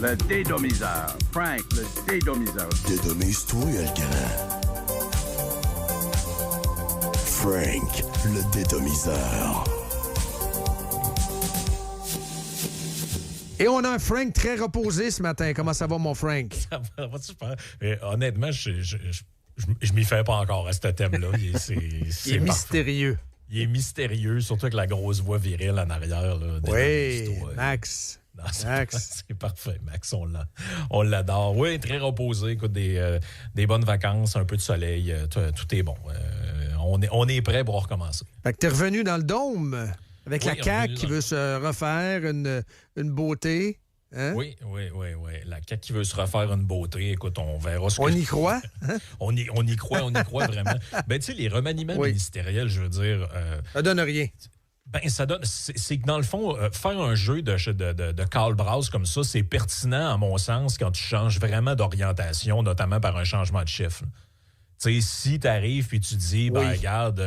Le dédomiseur. Frank, le dédomiseur. Dédomise-toi, Alcana. Frank, le dédomiseur. Et on a un Frank très reposé ce matin. Comment ça va, mon Frank? Ça va super. Mais honnêtement, je m'y fais pas encore à ce thème-là. Il est mystérieux. Il est mystérieux, surtout avec la grosse voix virile en arrière. Là, oui, Max. Non, c'est parfait, Max. On l'adore. Oui, très reposé. Écoute, des bonnes vacances, un peu de soleil. Tout est bon. On est prêt pour recommencer. Fait que t'es revenu dans le dôme avec la CAQ qui veut se refaire une beauté. Hein? Oui. La CAQ qui veut se refaire une beauté. Écoute, on verra ce que... On y croit? Hein? On y croit vraiment. Ben, tu sais, les remaniements ministériels, je veux dire... ça donne rien. Ben, ça donne... C'est que dans le fond, faire un jeu de Karl Braus comme ça, c'est pertinent, à mon sens, quand tu changes vraiment d'orientation, notamment par un changement de chiffre. Tu sais, si tu arrives et tu dis, ben, regarde,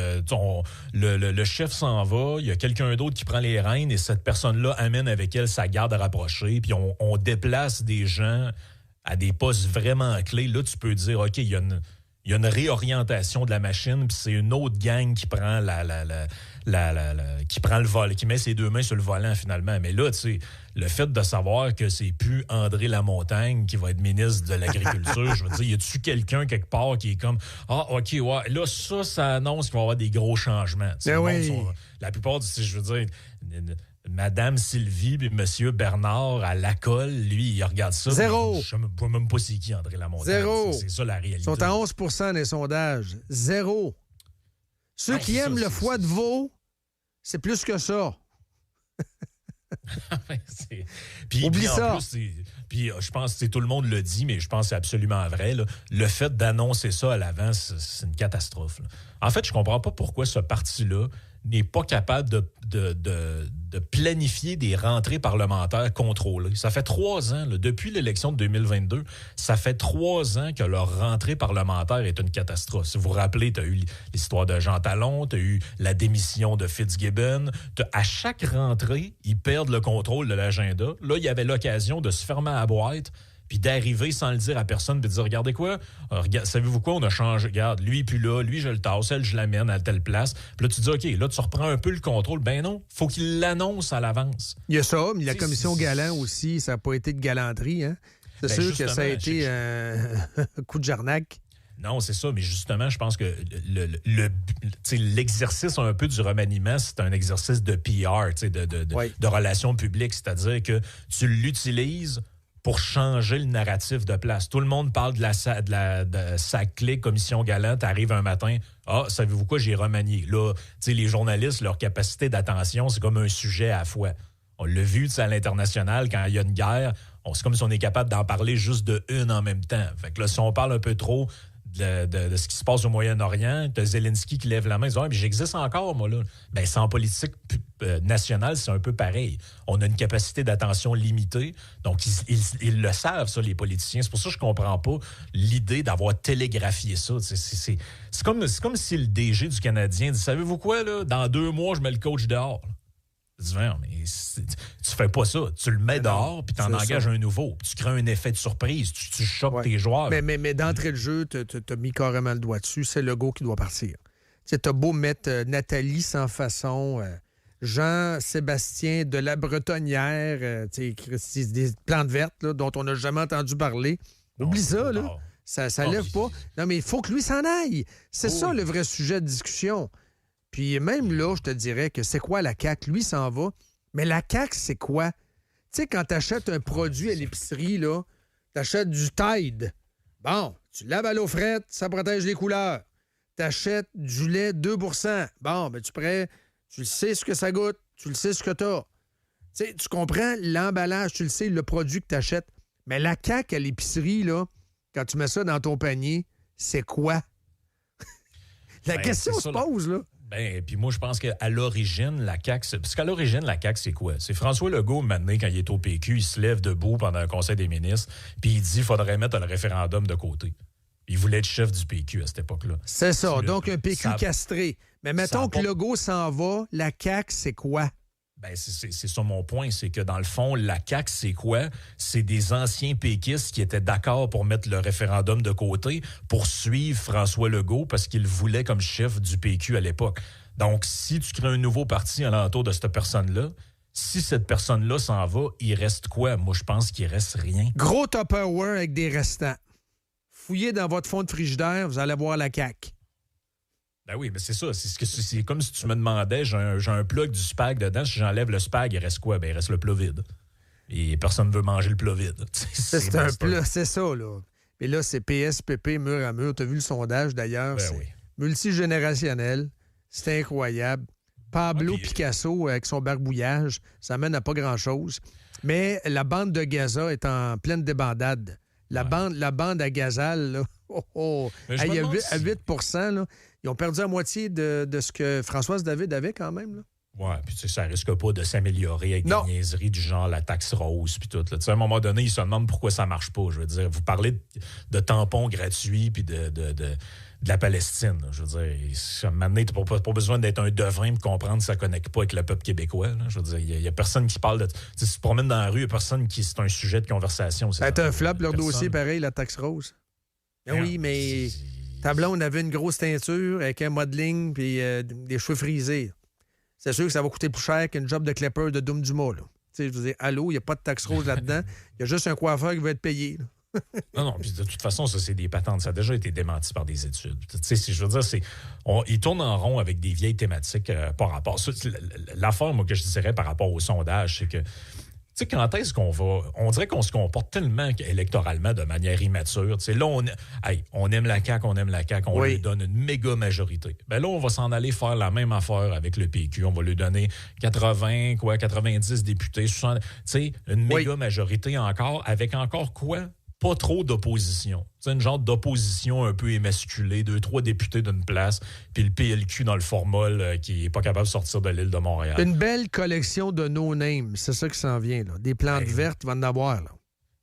le chef s'en va, il y a quelqu'un d'autre qui prend les rênes et cette personne-là amène avec elle sa garde rapprochée, puis on déplace des gens à des postes vraiment clés. Là, tu peux dire, OK, il y a une réorientation de la machine, puis c'est une autre gang qui prend qui prend le vol, qui met ses deux mains sur le volant finalement. Mais là, tu sais, le fait de savoir que c'est plus André Lamontagne qui va être ministre de l'Agriculture, je veux dire, y a-tu quelqu'un quelque part qui est comme OK, ouais, là, ça annonce qu'il va y avoir des gros changements. La plupart je veux dire, Madame Sylvie et Monsieur Bernard à l'ACOL, lui, il regarde ça. Zéro. Je ne sais même pas c'est qui André Lamontagne. Zéro. C'est ça la réalité. Ils sont à 11 % des sondages. Zéro. Ceux qui aiment le foie de veau, c'est plus que ça. Oublie ça. Puis je pense que tout le monde le dit, mais je pense que c'est absolument vrai. Là. Le fait d'annoncer ça à l'avance, c'est une catastrophe. Là. En fait, je comprends pas pourquoi ce parti-là n'est pas capable de planifier des rentrées parlementaires contrôlées. Ça fait 3 ans, là, depuis l'élection de 2022, ça fait 3 ans que leur rentrée parlementaire est une catastrophe. Si vous vous rappelez, tu as eu l'histoire de Jean Talon, tu as eu la démission de Fitzgibbon. À chaque rentrée, ils perdent le contrôle de l'agenda. Là, il y avait l'occasion de se fermer à la boîte puis d'arriver sans le dire à personne, puis de dire, regardez quoi, savez-vous quoi, on a changé, regarde, lui, puis là, lui, je le tasse, elle, je l'amène à telle place. Puis là, tu dis, OK, là, tu reprends un peu le contrôle. Ben non, faut qu'il l'annonce à l'avance. Il y a ça, mais la commission Galant aussi, ça n'a pas été de galanterie, hein? C'est sûr que ça a été un coup de jarnac. Non, c'est ça, mais justement, je pense que l'exercice un peu du remaniement, c'est un exercice de PR, de relations publiques, c'est-à-dire que tu l'utilises pour changer le narratif de place. Tout le monde parle de sa clé commission Galant. T'arrives un matin, savez-vous quoi, j'ai remanié. Là, les journalistes, leur capacité d'attention, c'est comme un sujet à la fois. On l'a vu à l'international, quand il y a une guerre, c'est comme si on est capable d'en parler juste de une en même temps. Fait que là, si on parle un peu trop de ce qui se passe au Moyen-Orient, t'as Zelensky qui lève la main et dit « mais j'existe encore, moi, là. » Ben, c'est en politique nationale, c'est un peu pareil. On a une capacité d'attention limitée. Donc, ils le savent, ça, les politiciens. C'est pour ça que je comprends pas l'idée d'avoir télégraphié ça. C'est comme si le DG du Canadien dit « Savez-vous quoi, là? Dans 2 mois, je mets le coach dehors. » Mais tu fais pas ça. Tu le mets dehors, puis tu en engages un nouveau. Puis tu crées un effet de surprise. Tu choques tes joueurs. Mais d'entrée de jeu, tu as mis carrément le doigt dessus. C'est Legault qui doit partir. Tu as beau mettre Nathalie sans façon, Jean-Sébastien de la Bretonnière, des plantes vertes là, dont on n'a jamais entendu parler. Oublie ça, là. Ça lève pas. Non, mais il faut que lui s'en aille. C'est ça le vrai sujet de discussion. Puis même là, je te dirais que c'est quoi la CAQ? Lui s'en va. Mais la CAQ, c'est quoi? Tu sais, quand tu achètes un produit à l'épicerie, là, tu achètes du Tide. Bon, tu laves à l'eau frette, ça protège les couleurs. Tu achètes du lait 2 %. Bon, ben tu sais ce que ça goûte, tu le sais ce que tu as. Tu comprends l'emballage, tu le sais, le produit que tu achètes. Mais la CAQ à l'épicerie, là, quand tu mets ça dans ton panier, c'est quoi? La question se pose, là. Ben, puis moi, je pense qu'à l'origine, la CAQ... Parce qu'à l'origine, la CAQ, c'est quoi? C'est François Legault, maintenant, quand il est au PQ, il se lève debout pendant un conseil des ministres, puis il dit qu'il faudrait mettre le référendum de côté. Il voulait être chef du PQ à cette époque-là. C'est ça, donc un PQ castré. Mais mettons que Legault s'en va, la CAQ, c'est quoi? Ben, c'est ça mon point, c'est que dans le fond, la CAQ, c'est quoi? C'est des anciens péquistes qui étaient d'accord pour mettre le référendum de côté pour suivre François Legault parce qu'il voulait comme chef du PQ à l'époque. Donc, si tu crées un nouveau parti alentour de cette personne-là, si cette personne-là s'en va, il reste quoi? Moi, je pense qu'il reste rien. Gros Tupperware avec des restants. Fouillez dans votre fond de frigidaire, vous allez voir la CAQ. Ben oui, mais c'est ça. C'est comme si tu me demandais, j'ai un plug du spag dedans, si j'enlève le spag, il reste quoi? Ben il reste le plat vide. Et personne ne veut manger le plat vide. C'est un plat, c'est ça, là. Et là, c'est PSPP mur à mur. Tu as vu le sondage, d'ailleurs? Ben c'est oui. multigénérationnel. C'est incroyable. Pablo Picasso, avec son barbouillage, ça mène à pas grand-chose. Mais la bande de Gaza est en pleine débandade. La bande à Gazal, là, hey, à 8 là, ils ont perdu la moitié de ce que Françoise David avait quand même. Là. Ouais, puis tu sais, ça risque pas de s'améliorer avec des niaiseries du genre la taxe rose puis tout. Là. À un moment donné, ils se demandent pourquoi ça marche pas. Je veux dire, vous parlez de tampons gratuits puis de la Palestine. Là. Je veux dire, maintenant, tu n'as pas besoin d'être un devin pour comprendre que ça ne connecte pas avec le peuple québécois. Là. Je veux dire, il n'y a personne qui parle de... Si tu te promènes dans la rue, il n'y a personne qui... C'est un sujet de conversation. C'est un flop, leur dossier, pareil, la taxe rose. Oui, mais ta blonde avait une grosse teinture avec un modeling puis des cheveux frisés. C'est sûr que ça va coûter plus cher qu'une job de clipper de Doom Dumas. Là. Je veux dire, allô, il n'y a pas de taxe rose là-dedans. Il y a juste un coiffeur qui veut être payé. Non, puis de toute façon, ça, c'est des patentes. Ça a déjà été démenti par des études. Je veux dire, ils tournent en rond avec des vieilles thématiques par rapport... L'affaire, moi, que je dirais par rapport au sondage, c'est que tu sais, quand est-ce qu'on va... On dirait qu'on se comporte tellement électoralement de manière immature. Tu sais, là, on aime la CAQ, on lui donne une méga majorité. Ben là, on va s'en aller faire la même affaire avec le PQ. On va lui donner 90 députés, 60... Tu sais, une méga majorité encore, avec encore quoi? Pas trop d'opposition. C'est une genre d'opposition un peu émasculée, 2-3 députés d'une place, puis le PLQ dans le formol qui est pas capable de sortir de l'île de Montréal. Une belle collection de no-names, c'est ça qui s'en vient. Là. Des plantes vertes, il va en avoir. Là.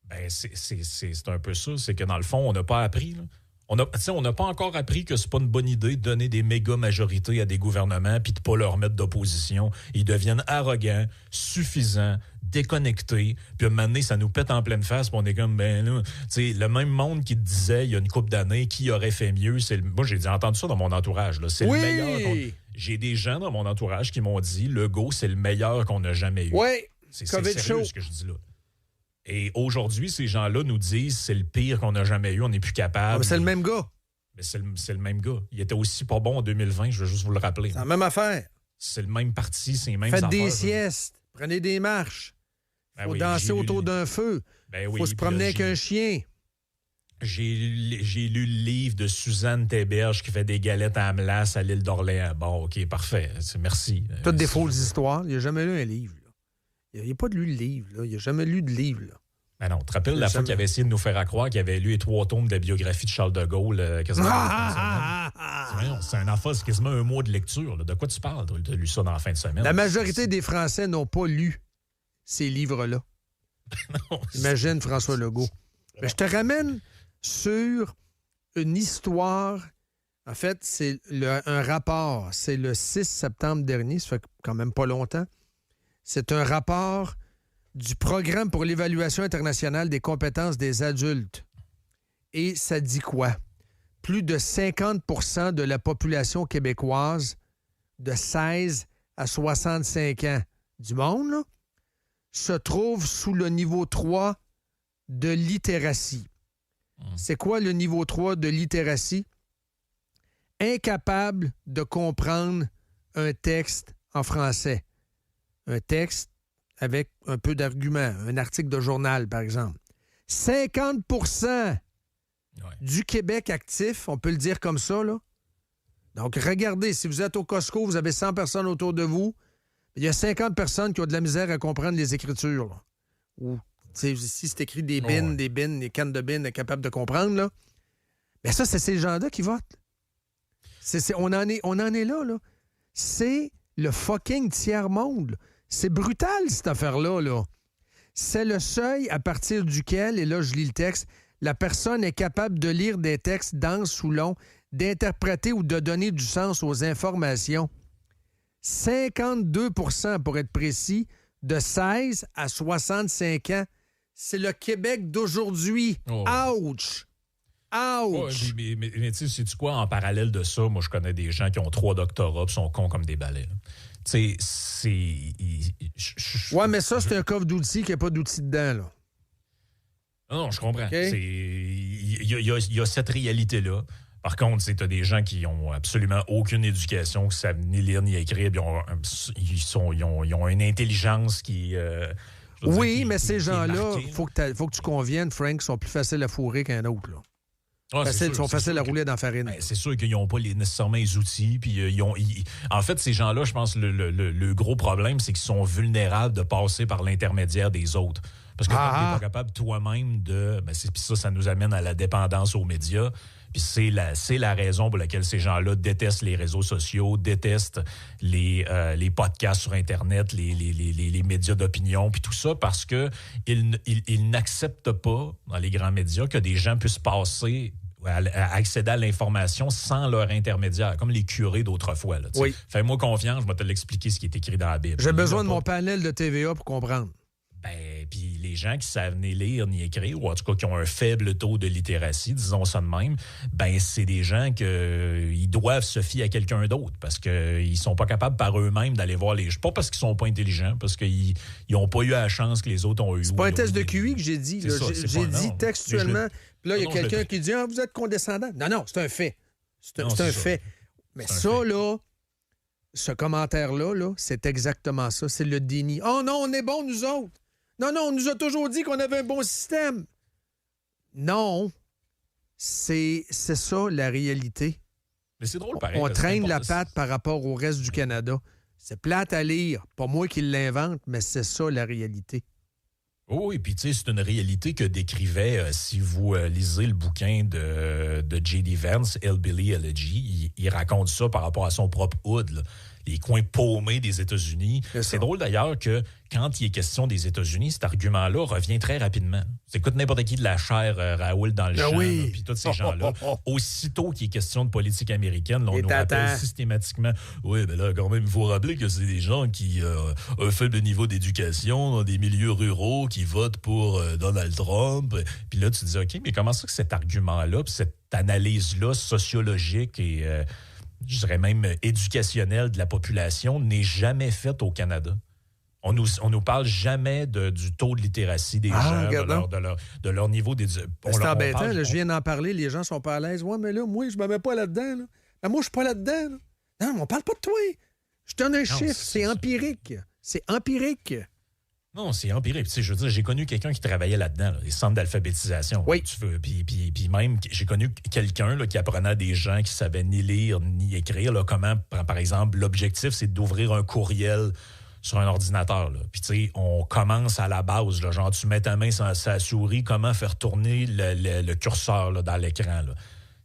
Ben, c'est un peu ça. C'est que dans le fond, on n'a pas appris. Là. On n'a pas encore appris que c'est pas une bonne idée de donner des méga majorités à des gouvernements puis de pas leur mettre d'opposition. Ils deviennent arrogants, suffisants, déconnectés. Puis à un moment donné, ça nous pète en pleine face. Puis on est comme, ben là, tu sais, le même monde qui te disait il y a une couple d'années qui aurait fait mieux. Moi, j'ai entendu ça dans mon entourage. Là. C'est le meilleur. J'ai des gens dans mon entourage qui m'ont dit Legault, c'est le meilleur qu'on a jamais eu. Oui, c'est sérieux ce que je dis là. Et aujourd'hui, ces gens-là nous disent c'est le pire qu'on n'a jamais eu, on n'est plus capable. C'est le même gars. Mais c'est le même gars. Il était aussi pas bon en 2020, je veux juste vous le rappeler. C'est la même affaire. C'est le même parti, c'est les mêmes affaires. Faites des siestes, prenez des marches. Il faut danser autour d'un feu. Il faut se promener avec un chien. J'ai lu le livre de Suzanne Théberge qui fait des galettes à Amlas à l'île d'Orléans. Bon, OK, parfait. Merci. Toutes des fausses histoires. Il n'a jamais lu un livre. Il n'a pas lu le livre. Là. Il n'a jamais lu de livre. Là. Ben non, tu te rappelles la fois qu'il avait essayé de nous faire croire qu'il avait lu les 3 tomes de la biographie de Charles de Gaulle quasiment c'est un enfant, c'est quasiment un mois de lecture. Là. De quoi tu parles? Tu as lu ça dans la fin de semaine. La majorité des Français n'ont pas lu ces livres-là. Non, imagine François Legault. Mais je te ramène sur une histoire. En fait, c'est un rapport. C'est le 6 septembre dernier. Ça fait quand même pas longtemps. C'est un rapport du Programme pour l'évaluation internationale des compétences des adultes. Et ça dit quoi? Plus de 50 % de la population québécoise de 16 à 65 ans du monde là, se trouve sous le niveau 3 de littératie. C'est quoi le niveau 3 de littératie? Incapable de comprendre un texte en français. Un texte avec un peu d'argument, un article de journal, par exemple. 50 % du Québec actif, on peut le dire comme ça, là. Donc, regardez, si vous êtes au Costco, vous avez 100 personnes autour de vous, il y a 50 personnes qui ont de la misère à comprendre les écritures, là. Ou, si c'est écrit des bins, des cannes de bins, capable de comprendre, là. Bien ça, c'est ces gens-là qui votent. On en est là, là. C'est le fucking tiers-monde, là. C'est brutal, cette affaire-là, là. C'est le seuil à partir duquel, et là, je lis le texte, la personne est capable de lire des textes denses ou longs, d'interpréter ou de donner du sens aux informations. 52 % pour être précis, de 16 à 65 ans. C'est le Québec d'aujourd'hui. Oh. Ouch! Ouch! Ouais, mais tu sais, sais-tu quoi? En parallèle de ça, moi, je connais des gens qui ont 3 doctorats et sont cons comme des balais. Tu sais, c'est... Ouais, mais ça, c'est un coffre d'outils qui n'a pas d'outils dedans, là. Non, je comprends. Okay. Il y a cette réalité-là. Par contre, tu as des gens qui ont absolument aucune éducation, qui savent ni lire ni écrire, puis ils ont une intelligence qui... oui, mais ces gens-là, il faut que tu conviennes, Frank, sont plus faciles à fourrer qu'un autre, là. Ah, Ils sont faciles à rouler dans la farine. Ben, c'est sûr qu'ils n'ont pas nécessairement les outils. Puis en fait, ces gens-là, je pense le gros problème, c'est qu'ils sont vulnérables de passer par l'intermédiaire des autres. Parce que quand tu n'es pas capable toi-même de... Ben, ça nous amène à la dépendance aux médias. Puis c'est la raison pour laquelle ces gens-là détestent les réseaux sociaux, détestent les podcasts sur Internet, les médias d'opinion, puis tout ça, parce que ils n'acceptent pas, dans les grands médias, que des gens puissent passer à accéder à l'information sans leur intermédiaire, comme les curés d'autrefois. Là, oui. Fais-moi confiance, je vais te l'expliquer ce qui est écrit dans la Bible. J'ai besoin de mon panel de TVA pour comprendre. Ben, puis les gens qui savent ni lire ni écrire, ou en tout cas qui ont un faible taux de littératie, disons ça de même, ben c'est des gens ils doivent se fier à quelqu'un d'autre parce qu'ils sont pas capables par eux-mêmes d'aller voir les... Pas parce qu'ils sont pas intelligents, parce qu'ils n'ont pas eu la chance que les autres ont eu. C'est pas un test de QI que j'ai dit. Là. J'ai dit textuellement. Puis là, il y a quelqu'un qui dit « Ah, vous êtes condescendant. » Non, c'est un fait. C'est un fait. Mais ça, là, ce commentaire-là, là, c'est exactement ça. C'est le déni. « Oh non, on est bons, nous autres. Non, on nous a toujours dit qu'on avait un bon système. » Non, c'est ça la réalité. Mais c'est drôle pareil. On traîne la patte par rapport au reste du Canada. C'est plate à lire. Pas moi qui l'invente, mais c'est ça la réalité. Oui, puis tu sais, c'est une réalité que décrivait, si vous lisez le bouquin de J.D. Vance, Hillbilly Elegy, il raconte ça par rapport à son propre hood, là. Les coins paumés des États-Unis. C'est drôle d'ailleurs que quand il est question des États-Unis, cet argument-là revient très rapidement. Écoute n'importe qui de la chair, Raoul dans le champ, puis tous ces gens-là. Aussitôt qu'il est question de politique américaine, là, on nous rappelle systématiquement, oui, mais là, quand même, il faut rappeler que c'est des gens qui ont un faible niveau d'éducation dans des milieux ruraux, qui votent pour Donald Trump. Puis là, tu te dis, OK, mais comment ça que cet argument-là, puis cette analyse-là sociologique et... je dirais même éducationnelle de la population, n'est jamais faite au Canada. On nous parle jamais du taux de littératie des gens, de leur niveau d'éducation. C'est embêtant, là, je viens d'en parler, les gens sont pas à l'aise. Ouais, mais là, moi, je me mets pas là-dedans. Là. Ben, moi, je suis pas là-dedans. Là. Non, on parle pas de toi. Je donne un chiffre, c'est empirique. C'est empirique. Non, c'est empirique. Tu sais, je veux dire, j'ai connu quelqu'un qui travaillait là-dedans, les centres d'alphabétisation. Oui. Tu veux. Puis même, j'ai connu quelqu'un là, qui apprenait à des gens qui savaient ni lire ni écrire. Là, comment, par exemple, l'objectif, c'est d'ouvrir un courriel sur un ordinateur. Là. Puis, tu sais, on commence à la base. Là, genre, tu mets ta main sur la souris, comment faire tourner le curseur là, dans l'écran. Là.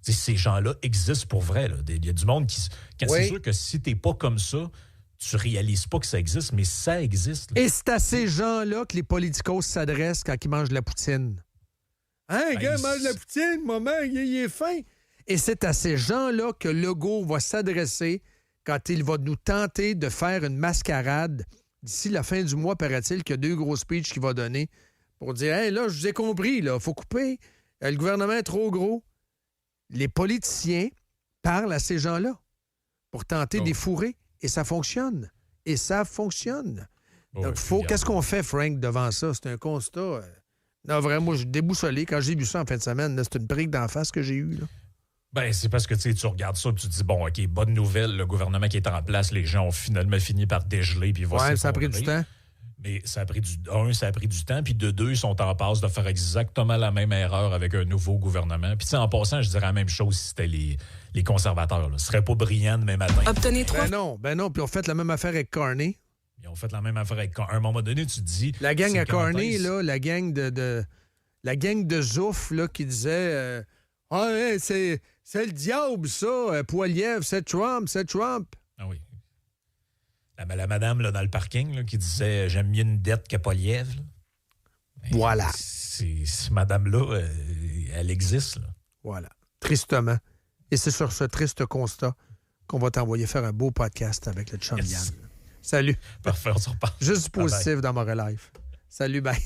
Tu sais, ces gens-là existent pour vrai. Il y a du monde qui... C'est sûr que si t'es pas comme ça, tu réalises pas que ça existe, mais ça existe. Là. Et c'est à ces gens-là que les politicos s'adressent quand ils mangent de la poutine. Hein, le gars mange de la poutine, maman, il est faim. Et c'est à ces gens-là que Legault va s'adresser quand il va nous tenter de faire une mascarade. D'ici la fin du mois, paraît-il qu'il y a 2 gros speeches qu'il va donner pour dire « Hey, là, je vous ai compris, il faut couper. Le gouvernement est trop gros. » Les politiciens parlent à ces gens-là pour tenter de les fourrer. Et ça fonctionne. Et ça fonctionne. Donc, qu'est-ce qu'on fait, Frank, devant ça? C'est un constat. Non, vraiment, moi, je suis déboussolé. Quand j'ai vu ça en fin de semaine, c'est une brique d'en face que j'ai eue. Là. Ben, c'est parce que tu regardes ça et tu te dis, bon, OK, bonne nouvelle, le gouvernement qui est en place, les gens ont finalement fini par dégeler. Puis ça a pris du temps. Mais ça a pris du temps. Puis de 2, ils sont en passe de faire exactement la même erreur avec un nouveau gouvernement. Puis en passant, je dirais la même chose si c'était les conservateurs. Là. Ce serait pas brillant demain matin. Obtenez 3. Ben non. Puis on fait la même affaire avec Carney. Ils ont fait la même affaire avec Carney. À un moment donné, tu te dis... La gang à Carney, là, la gang de Zouf, là, qui disait c'est le diable, ça, Poilievre, c'est Trump. Ah oui. La madame là, dans le parking là, qui disait « J'aime mieux une dette que Poilievre. » Voilà. Cette madame-là, elle existe. Là. Voilà. Tristement. Et c'est sur ce triste constat qu'on va t'envoyer faire un beau podcast avec le chum Yann. Salut. Parfait, on se reparle. Juste du positif dans Moral Life. Salut, bye.